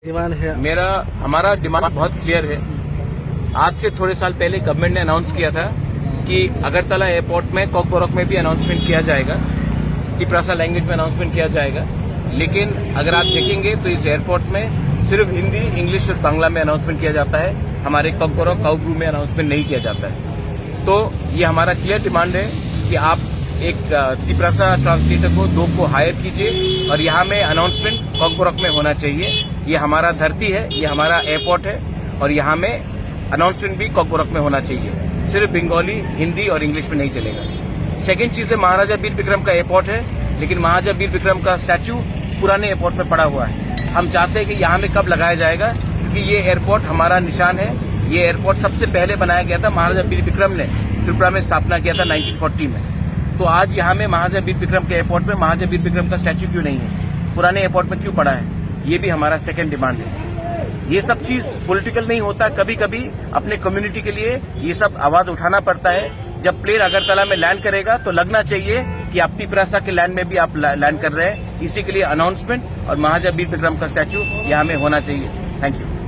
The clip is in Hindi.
डिमांड है? हमारा डिमांड बहुत क्लियर है। आज से थोड़े साल पहले गवर्नमेंट ने अनाउंस किया था कि अगरतला एयरपोर्ट में कॉकबोरोक में भी अनाउंसमेंट किया जाएगा, तिपरासा लैंग्वेज में अनाउंसमेंट किया जाएगा। लेकिन अगर आप देखेंगे तो इस एयरपोर्ट में सिर्फ हिंदी, इंग्लिश और बांग्ला में अनाउंसमेंट किया जाता है। हमारे कॉकबोरोक काउब्रू में अनाउंसमेंट नहीं किया जाता है। तो ये हमारा क्लियर डिमांड है कि आप एक तिपरासा ट्रांसलेटर को 2 को हायर कीजिए और यहाँ में अनाउंसमेंट कॉकबोरोक में होना चाहिए। ये हमारा धरती है, ये हमारा एयरपोर्ट है और यहाँ में अनाउंसमेंट भी कॉकबोरोक में होना चाहिए। सिर्फ बंगाली, हिंदी और इंग्लिश में नहीं चलेगा। सेकेंड चीज है, महाराजा वीर विक्रम का एयरपोर्ट है, लेकिन महाराजा वीर विक्रम का स्टैचू पुराने एयरपोर्ट में पड़ा हुआ है। हम चाहते हैं कि यहाँ में कब लगाया जाएगा, क्योंकि ये एयरपोर्ट हमारा निशान है। ये एयरपोर्ट सबसे पहले बनाया गया था, महाराजा वीर विक्रम ने त्रिपुरा में स्थापना किया था 1940 में। तो आज यहाँ में महाराजा वीर विक्रम के एयरपोर्ट में महाराजा वीर विक्रम का स्टैचू क्यों नहीं है, पुराने एयरपोर्ट में क्यों पड़ा है? ये भी हमारा सेकेंड डिमांड है। ये सब चीज पॉलिटिकल नहीं होता, कभी कभी अपने कम्युनिटी के लिए ये सब आवाज उठाना पड़ता है। जब प्लेन अगरतला में लैंड करेगा तो लगना चाहिए कि आप तिपरासा के लैंड में भी आप लैंड कर रहे हैं। इसी के लिए अनाउंसमेंट और महाराजा वीर विक्रम का स्टैचू यहाँ में होना चाहिए। Thank you.